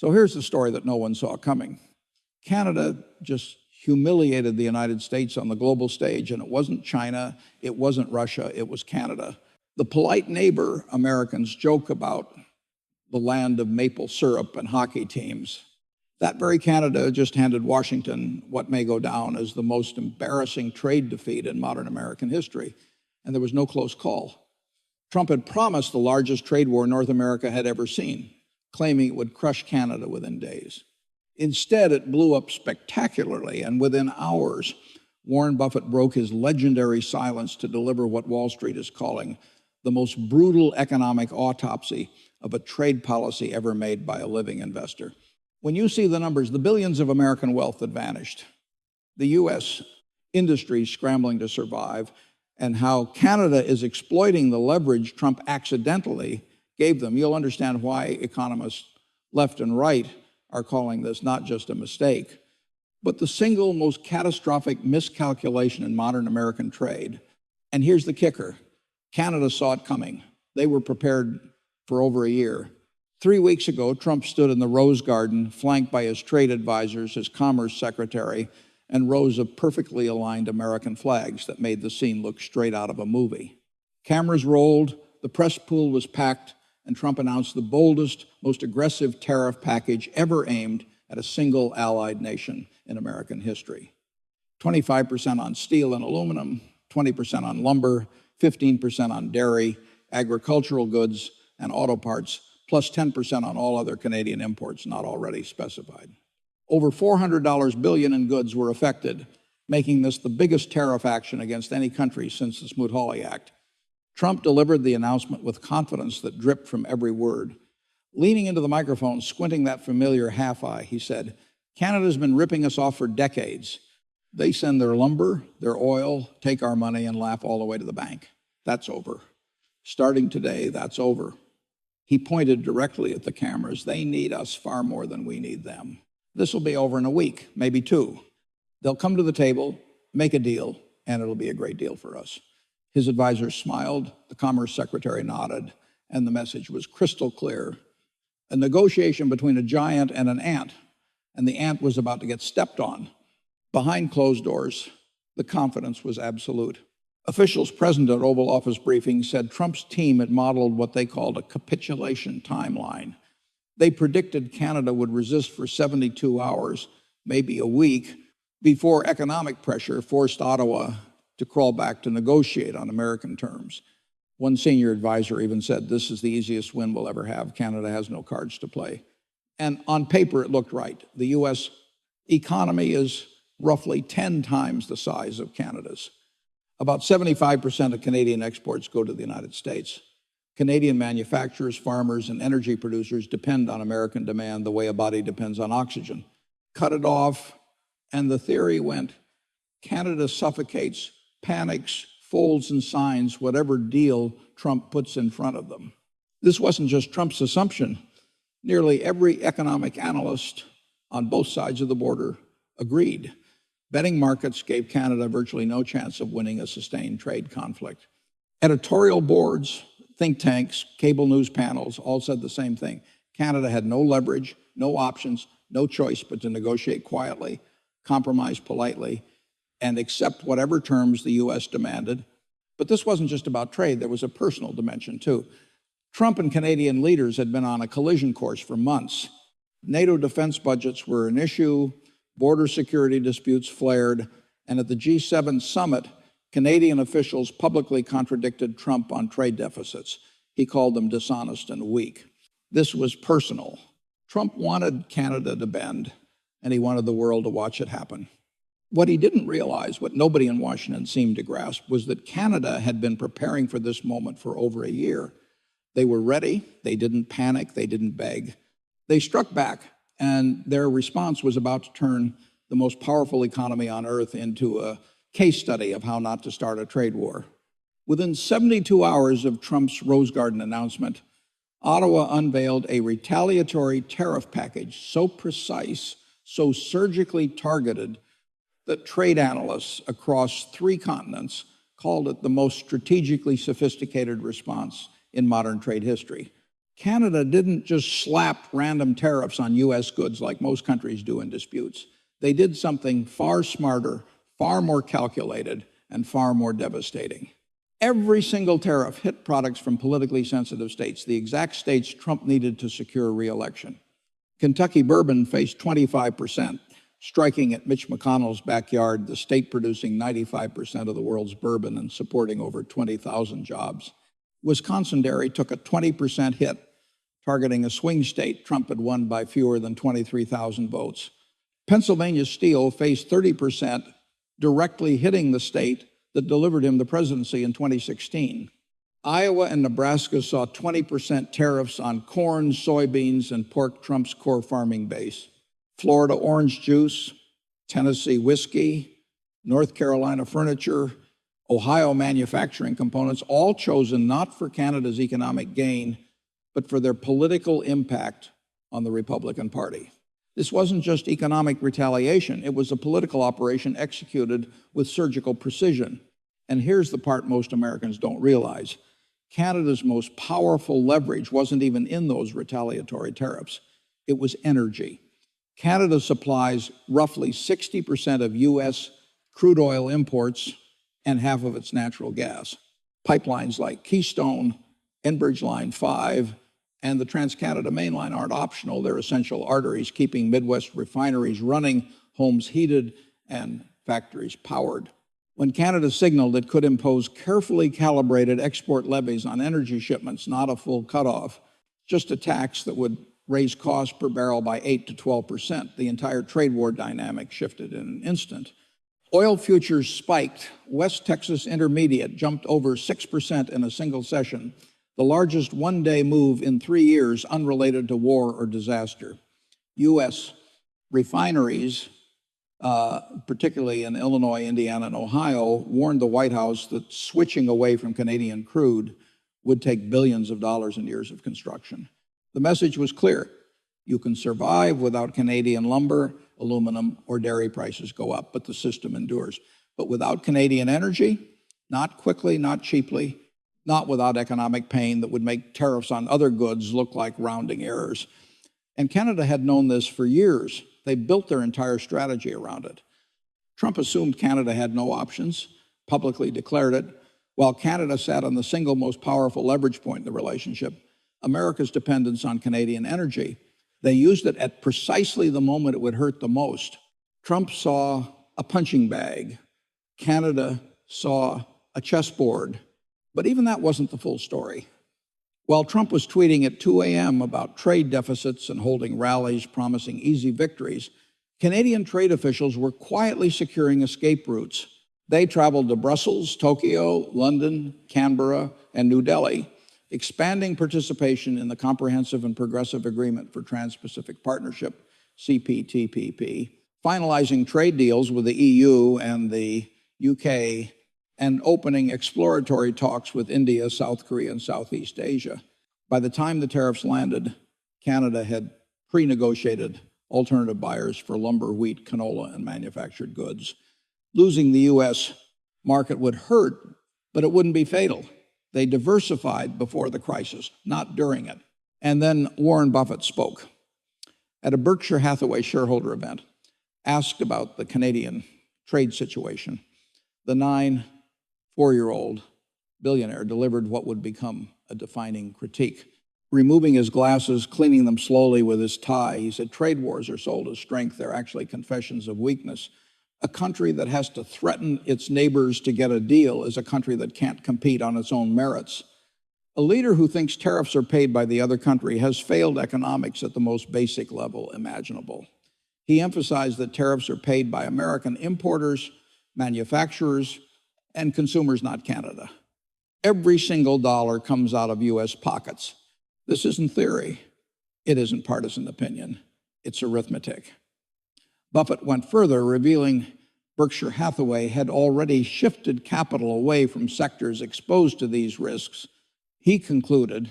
So here's the story that no one saw coming. Canada just humiliated the United States on the global stage, and it wasn't China, it wasn't Russia, it was Canada. The polite neighbor Americans joke about the land of maple syrup and hockey teams. That very Canada just handed Washington what may go down as the most embarrassing trade defeat in modern American history, and there was no close call. Trump had promised the largest trade war North America had ever seen, claiming it would crush Canada within days. Instead, it blew up spectacularly, and within hours, Warren Buffett broke his legendary silence to deliver what Wall Street is calling the most brutal economic autopsy of a trade policy ever made by a living investor. When you see the numbers, the billions of American wealth that vanished, the U.S. industry scrambling to survive, and how Canada is exploiting the leverage Trump accidentally gave them, you'll understand why economists left and right are calling this not just a mistake, but the single most catastrophic miscalculation in modern American trade. And here's the kicker. Canada saw it coming. They were prepared for over a year. 3 weeks ago, Trump stood in the Rose Garden, flanked by his trade advisors, his commerce secretary, and rows of perfectly aligned American flags that made the scene look straight out of a movie. Cameras rolled, the press pool was packed, and Trump announced the boldest, most aggressive tariff package ever aimed at a single allied nation in American history. 25% on steel and aluminum, 20% on lumber, 15% on dairy, agricultural goods, and auto parts, plus 10% on all other Canadian imports not already specified. Over $400 billion in goods were affected, making this the biggest tariff action against any country since the Smoot-Hawley Act. Trump delivered the announcement with confidence that dripped from every word. Leaning into the microphone, squinting that familiar half eye, he said, "Canada's been ripping us off for decades. They send their lumber, their oil, take our money, and laugh all the way to the bank. That's over. Starting today, that's over." He pointed directly at the cameras. They need us far more than we need them. This will be over in a week, maybe two. They'll come to the table, make a deal, and it'll be a great deal for us. His advisors smiled, the Commerce Secretary nodded, and the message was crystal clear. A negotiation between a giant and an ant, and the ant was about to get stepped on. Behind closed doors, the confidence was absolute. Officials present at Oval Office briefings said Trump's team had modeled what they called a capitulation timeline. They predicted Canada would resist for 72 hours, maybe a week, before economic pressure forced Ottawa to crawl back to negotiate on American terms. One senior advisor even said, "This is the easiest win we'll ever have. Canada has no cards to play." And on paper, it looked right. The U.S. economy is roughly 10 times the size of Canada's. About 75% of Canadian exports go to the United States. Canadian manufacturers, farmers, and energy producers depend on American demand the way a body depends on oxygen. Cut it off, and the theory went, Canada suffocates, panics, folds and signs whatever deal Trump puts in front of them. This wasn't just Trump's assumption. Nearly every economic analyst on both sides of the border agreed. Betting markets gave Canada virtually no chance of winning a sustained trade conflict. Editorial boards, think tanks, cable news panels all said the same thing. Canada had no leverage, no options, no choice but to negotiate quietly, compromise politely, and accept whatever terms the U.S. demanded. But this wasn't just about trade. There was a personal dimension, too. Trump and Canadian leaders had been on a collision course for months. NATO defense budgets were an issue, border security disputes flared, and at the G7 summit, Canadian officials publicly contradicted Trump on trade deficits. He called them dishonest and weak. This was personal. Trump wanted Canada to bend, and he wanted the world to watch it happen. What he didn't realize, what nobody in Washington seemed to grasp, was that Canada had been preparing for this moment for over a year. They were ready. They didn't panic. They didn't beg. They struck back, and their response was about to turn the most powerful economy on earth into a case study of how not to start a trade war. Within 72 hours of Trump's Rose Garden announcement, Ottawa unveiled a retaliatory tariff package so precise, so surgically targeted, that trade analysts across 3 continents called it the most strategically sophisticated response in modern trade history. Canada didn't just slap random tariffs on US goods like most countries do in disputes. They did something far smarter, far more calculated, and far more devastating. Every single tariff hit products from politically sensitive states, the exact states Trump needed to secure re-election. Kentucky bourbon faced 25%, striking at Mitch McConnell's backyard, the state producing 95% of the world's bourbon and supporting over 20,000 jobs. Wisconsin dairy took a 20% hit, targeting a swing state Trump had won by fewer than 23,000 votes. Pennsylvania steel faced 30%, directly hitting the state that delivered him the presidency in 2016. Iowa and Nebraska saw 20% tariffs on corn, soybeans, and pork, Trump's core farming base. Florida orange juice, Tennessee whiskey, North Carolina furniture, Ohio manufacturing components, all chosen not for Canada's economic gain, but for their political impact on the Republican Party. This wasn't just economic retaliation, it was a political operation executed with surgical precision. And here's the part most Americans don't realize. Canada's most powerful leverage wasn't even in those retaliatory tariffs. It was energy. Canada supplies roughly 60% of US crude oil imports and half of its natural gas. Pipelines like Keystone, Enbridge Line 5, and the Trans-Canada Mainline aren't optional. They're essential arteries keeping Midwest refineries running, homes heated, and factories powered. When Canada signaled it could impose carefully calibrated export levies on energy shipments, not a full cutoff, just a tax that would raise costs per barrel by 8 to 12%, the entire trade war dynamic shifted in an instant. Oil futures spiked. West Texas Intermediate jumped over 6% in a single session, the largest one-day move in 3 years unrelated to war or disaster. U.S. refineries, particularly in Illinois, Indiana, and Ohio, warned the White House that switching away from Canadian crude would take billions of dollars in years of construction. The message was clear. You can survive without Canadian lumber, aluminum, or dairy prices go up, but the system endures. But without Canadian energy, not quickly, not cheaply, not without economic pain that would make tariffs on other goods look like rounding errors. And Canada had known this for years. They built their entire strategy around it. Trump assumed Canada had no options, publicly declared it, while Canada sat on the single most powerful leverage point in the relationship, America's dependence on Canadian energy. They used it at precisely the moment it would hurt the most. Trump saw a punching bag. Canada saw a chessboard. But even that wasn't the full story. While Trump was tweeting at 2 a.m. about trade deficits and holding rallies promising easy victories, Canadian trade officials were quietly securing escape routes. They traveled to Brussels, Tokyo, London, Canberra, and New Delhi, expanding participation in the Comprehensive and Progressive Agreement for Trans-Pacific Partnership, CPTPP, finalizing trade deals with the EU and the UK, and opening exploratory talks with India, South Korea, and Southeast Asia. By the time the tariffs landed, Canada had pre-negotiated alternative buyers for lumber, wheat, canola, and manufactured goods. Losing the U.S. market would hurt, but it wouldn't be fatal. They diversified before the crisis, not during it. And then Warren Buffett spoke at a Berkshire Hathaway shareholder event, asked about the Canadian trade situation. The 4-year-old billionaire delivered what would become a defining critique. Removing his glasses, cleaning them slowly with his tie, he said, trade wars are sold as strength. They're actually confessions of weakness. A country that has to threaten its neighbors to get a deal is a country that can't compete on its own merits. A leader who thinks tariffs are paid by the other country has failed economics at the most basic level imaginable. He emphasized that tariffs are paid by American importers, manufacturers, and consumers, not Canada. Every single dollar comes out of U.S. pockets. This isn't theory. It isn't partisan opinion. It's arithmetic. Buffett went further, revealing Berkshire Hathaway had already shifted capital away from sectors exposed to these risks. He concluded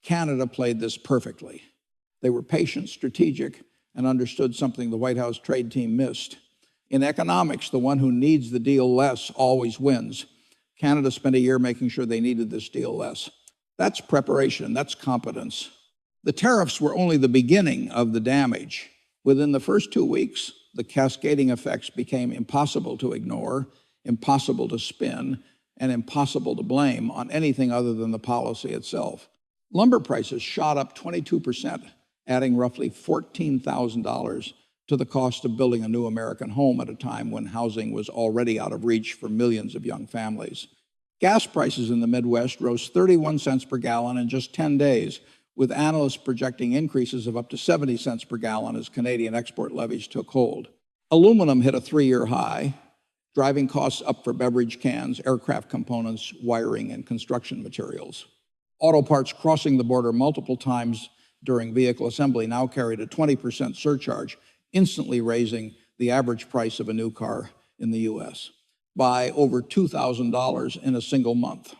Canada played this perfectly. They were patient, strategic, and understood something the White House trade team missed. In economics, the one who needs the deal less always wins. Canada spent a year making sure they needed this deal less. That's preparation, that's competence. The tariffs were only the beginning of the damage. Within the first 2 weeks, the cascading effects became impossible to ignore, impossible to spin, and impossible to blame on anything other than the policy itself. Lumber prices shot up 22%, adding roughly $14,000 to the cost of building a new American home at a time when housing was already out of reach for millions of young families. Gas prices in the Midwest rose 31 cents per gallon in just 10 days, with analysts projecting increases of up to 70 cents per gallon as Canadian export levies took hold. Aluminum hit a 3-year high, driving costs up for beverage cans, aircraft components, wiring, and construction materials. Auto parts crossing the border multiple times during vehicle assembly now carried a 20% surcharge, instantly raising the average price of a new car in the U.S. by over $2,000 in a single month.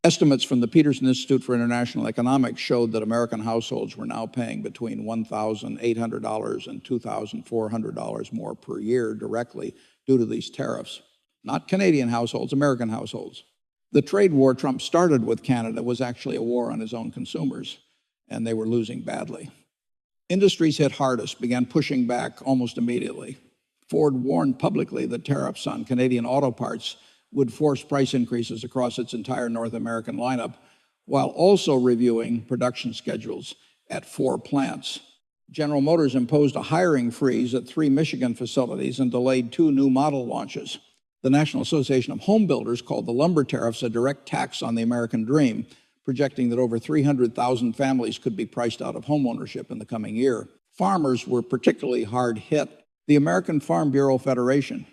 Estimates from the Peterson Institute for International Economics showed that American households were now paying between $1,800 and $2,400 more per year directly due to these tariffs. Not Canadian households, American households. The trade war Trump started with Canada was actually a war on his own consumers, and they were losing badly. Industries hit hardest began pushing back almost immediately. Ford warned publicly that tariffs on Canadian auto parts would force price increases across its entire North American lineup, while also reviewing production schedules at 4 plants. General Motors imposed a hiring freeze at 3 Michigan facilities and delayed 2 new model launches. The National Association of Home Builders called the lumber tariffs a direct tax on the American dream, projecting that over 300,000 families could be priced out of homeownership in the coming year. Farmers were particularly hard hit. The American Farm Bureau Federation,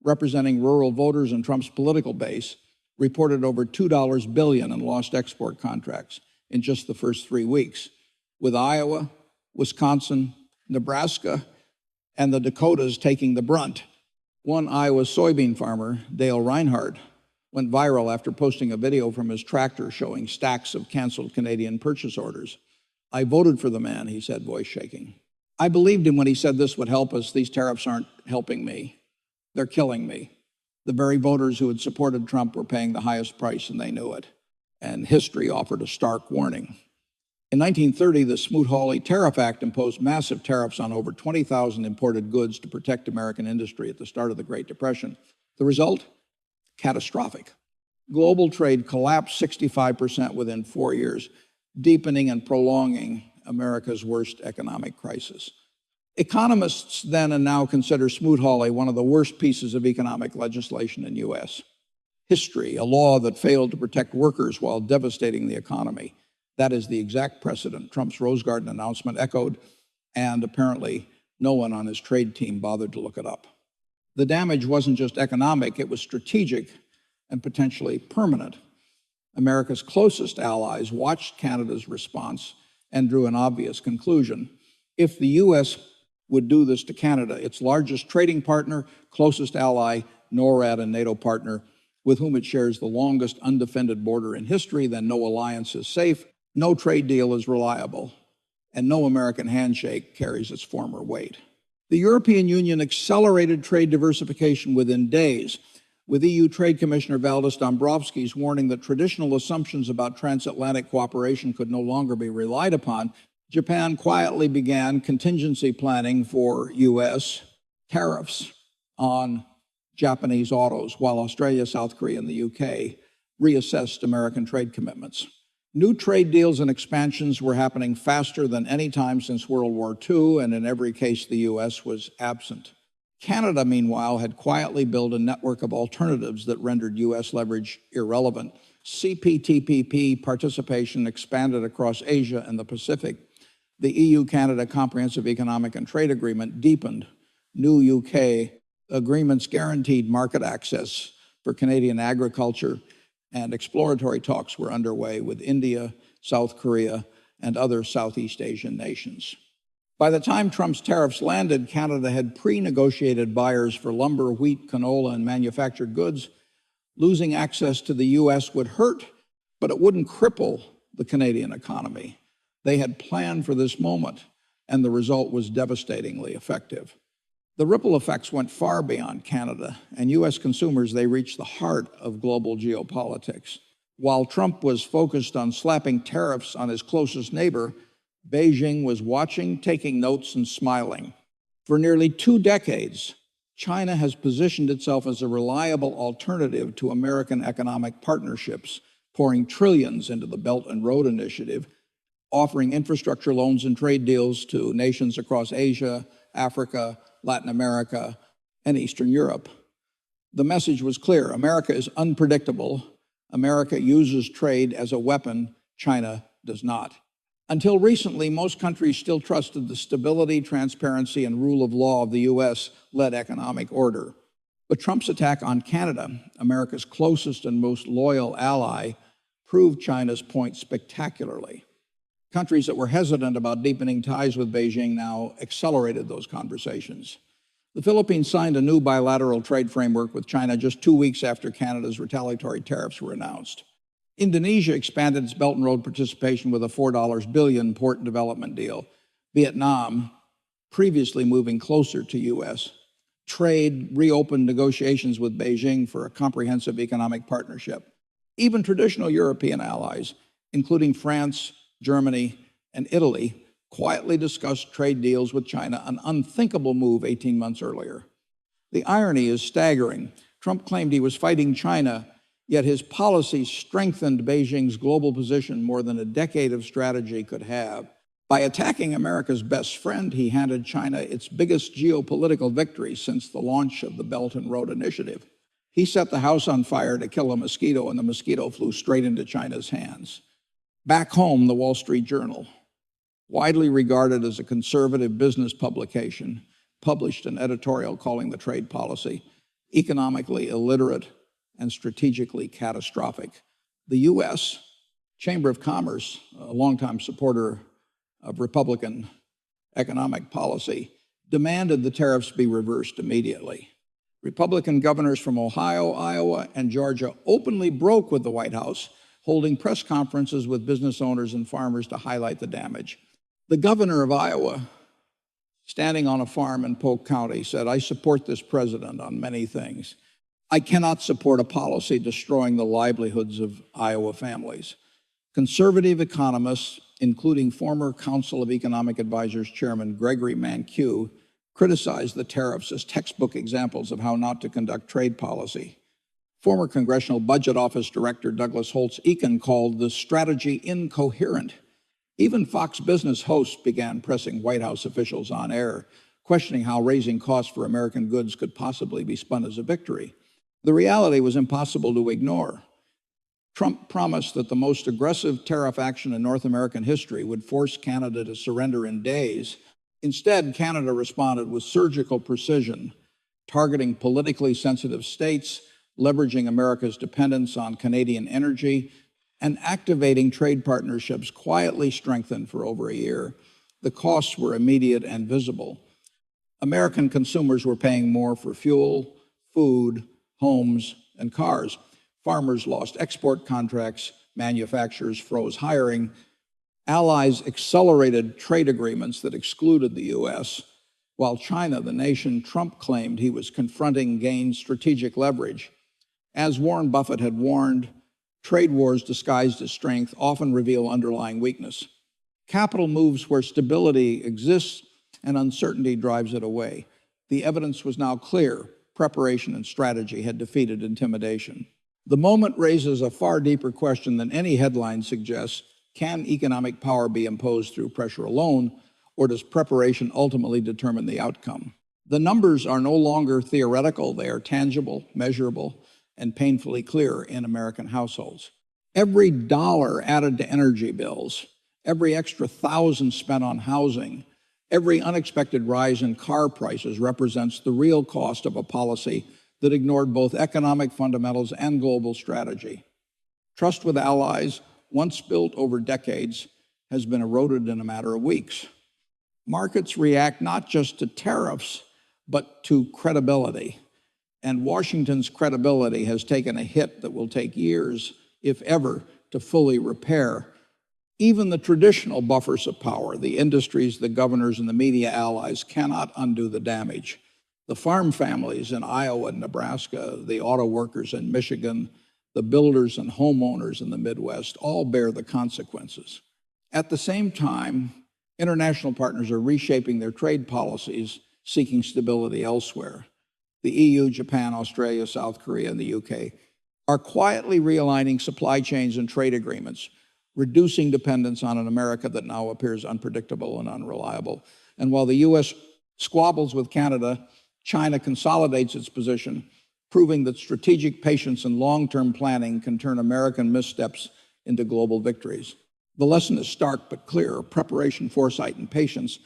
representing rural voters and Trump's political base, reported over $2 billion in lost export contracts in just the first 3 weeks, with Iowa, Wisconsin, Nebraska, and the Dakotas taking the brunt. One Iowa soybean farmer, Dale Reinhardt, went viral after posting a video from his tractor showing stacks of canceled Canadian purchase orders. "I voted for the man," he said, voice shaking. "I believed him when he said this would help us. These tariffs aren't helping me. They're killing me." The very voters who had supported Trump were paying the highest price, and they knew it. And history offered a stark warning. In 1930, the Smoot-Hawley Tariff Act imposed massive tariffs on over 20,000 imported goods to protect American industry at the start of the Great Depression. The result? Catastrophic. Global trade collapsed 65% within 4 years, deepening and prolonging America's worst economic crisis. Economists then and now consider Smoot-Hawley one of the worst pieces of economic legislation in U.S. history, a law that failed to protect workers while devastating the economy. That is the exact precedent Trump's Rose Garden announcement echoed, and apparently no one on his trade team bothered to look it up. The damage wasn't just economic, it was strategic and potentially permanent. America's closest allies watched Canada's response and drew an obvious conclusion. If the U.S. would do this to Canada, its largest trading partner, closest ally, NORAD and NATO partner, with whom it shares the longest undefended border in history, then no alliance is safe, no trade deal is reliable, and no American handshake carries its former weight. The European Union accelerated trade diversification within days, with EU Trade Commissioner Valdis Dombrovskis warning that traditional assumptions about transatlantic cooperation could no longer be relied upon. Japan quietly began contingency planning for U.S. tariffs on Japanese autos, while Australia, South Korea, and the UK reassessed American trade commitments. New trade deals and expansions were happening faster than any time since World War II, and in every case the U.S. was absent. Canada, meanwhile, had quietly built a network of alternatives that rendered U.S. leverage irrelevant. CPTPP participation expanded across Asia and the Pacific. The EU-Canada Comprehensive Economic and Trade Agreement deepened. New UK agreements guaranteed market access for Canadian agriculture, and exploratory talks were underway with India, South Korea, and other Southeast Asian nations. By the time Trump's tariffs landed, Canada had pre-negotiated buyers for lumber, wheat, canola, and manufactured goods. Losing access to the U.S. would hurt, but it wouldn't cripple the Canadian economy. They had planned for this moment, and the result was devastatingly effective. The ripple effects went far beyond Canada, and U.S. consumers, they reached the heart of global geopolitics. While Trump was focused on slapping tariffs on his closest neighbor, Beijing was watching, taking notes, and smiling. For nearly 2 decades, China has positioned itself as a reliable alternative to American economic partnerships, pouring trillions into the Belt and Road Initiative, offering infrastructure loans and trade deals to nations across Asia, Africa, Latin America, and Eastern Europe. The message was clear: America is unpredictable. America uses trade as a weapon. China does not. Until recently, most countries still trusted the stability, transparency, and rule of law of the U.S.-led economic order. But Trump's attack on Canada, America's closest and most loyal ally, proved China's point spectacularly. Countries that were hesitant about deepening ties with Beijing now accelerated those conversations. The Philippines signed a new bilateral trade framework with China just 2 weeks after Canada's retaliatory tariffs were announced. Indonesia expanded its Belt and Road participation with a $4 billion port development deal. Vietnam, previously moving closer to U.S. trade, reopened negotiations with Beijing for a comprehensive economic partnership. Even traditional European allies, including France, Germany, and Italy, quietly discussed trade deals with China, an unthinkable move 18 months earlier. The irony is staggering. Trump claimed he was fighting China, yet his policies strengthened Beijing's global position more than a decade of strategy could have. By attacking America's best friend, he handed China its biggest geopolitical victory since the launch of the Belt and Road Initiative. He set the house on fire to kill a mosquito, and the mosquito flew straight into China's hands. Back home, the Wall Street Journal, widely regarded as a conservative business publication, published an editorial calling the trade policy economically illiterate and strategically catastrophic. The U.S. Chamber of Commerce, a longtime supporter of Republican economic policy, demanded the tariffs be reversed immediately. Republican governors from Ohio, Iowa, and Georgia openly broke with the White House, holding press conferences with business owners and farmers to highlight the damage. The governor of Iowa, standing on a farm in Polk County, said, "I support this president on many things. I cannot support a policy destroying the livelihoods of Iowa families." Conservative economists, including former Council of Economic Advisors Chairman Gregory Mankiw, criticized the tariffs as textbook examples of how not to conduct trade policy. Former Congressional Budget Office Director Douglas Holtz-Eakin called the strategy incoherent. Even Fox Business hosts began pressing White House officials on air, questioning how raising costs for American goods could possibly be spun as a victory. The reality was impossible to ignore. Trump promised that the most aggressive tariff action in North American history would force Canada to surrender in days. Instead, Canada responded with surgical precision, targeting politically sensitive states, leveraging America's dependence on Canadian energy, and activating trade partnerships quietly strengthened for over a year. The costs were immediate and visible. American consumers were paying more for fuel, food, homes, and cars. Farmers lost export contracts, manufacturers froze hiring, allies accelerated trade agreements that excluded the U.S., while China, the nation Trump claimed he was confronting, gained strategic leverage. As Warren Buffett had warned, trade wars disguised as strength often reveal underlying weakness. Capital moves where stability exists and uncertainty drives it away. The evidence was now clear. Preparation and strategy had defeated intimidation. The moment raises a far deeper question than any headline suggests. Can economic power be imposed through pressure alone, or does preparation ultimately determine the outcome? The numbers are no longer theoretical. They are tangible, measurable, and painfully clear in American households. Every dollar added to energy bills, every extra $1,000 spent on housing, every unexpected rise in car prices represents the real cost of a policy that ignored both economic fundamentals and global strategy. Trust with allies, once built over decades, has been eroded in a matter of weeks. Markets react not just to tariffs, but to credibility. And Washington's credibility has taken a hit that will take years, if ever, to fully repair. Even the traditional buffers of power, the industries, the governors, and the media allies, cannot undo the damage. The farm families in Iowa and Nebraska, the auto workers in Michigan, the builders and homeowners in the Midwest all bear the consequences. At the same time, International partners are reshaping their trade policies, seeking stability elsewhere. The EU, Japan, Australia, South Korea, and the UK are quietly realigning supply chains and trade agreements, reducing dependence on an America that now appears unpredictable and unreliable. And while the U.S. squabbles with Canada, China consolidates its position, proving that strategic patience and long-term planning can turn American missteps into global victories. The lesson is stark but clear. Preparation, foresight, and patience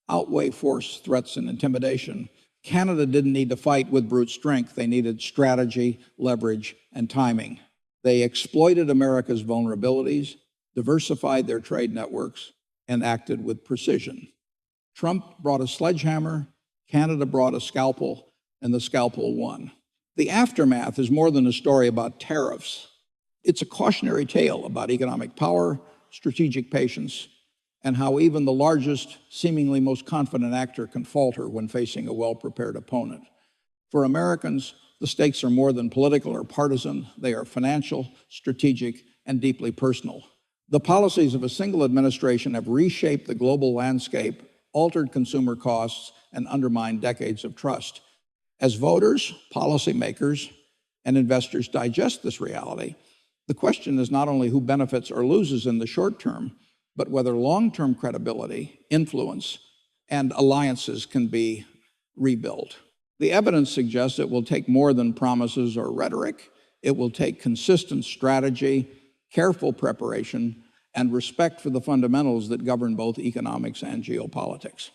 outweigh force, threats, and intimidation. Canada didn't need to fight with brute strength. They needed strategy, leverage, and timing. They exploited America's vulnerabilities, diversified their trade networks, and acted with precision. Trump brought a sledgehammer, Canada brought a scalpel, and the scalpel won. The aftermath is more than a story about tariffs. It's a cautionary tale about economic power, strategic patience, and how even the largest, seemingly most confident actor can falter when facing a well-prepared opponent. For Americans, the stakes are more than political or partisan. They are financial, strategic, and deeply personal. The policies of a single administration have reshaped the global landscape, altered consumer costs, and undermined decades of trust. As voters, policymakers, and investors digest this reality, the question is not only who benefits or loses in the short term, but whether long-term credibility, influence, and alliances can be rebuilt. The evidence suggests it will take more than promises or rhetoric. It will take consistent strategy, careful preparation, and respect for the fundamentals that govern both economics and geopolitics.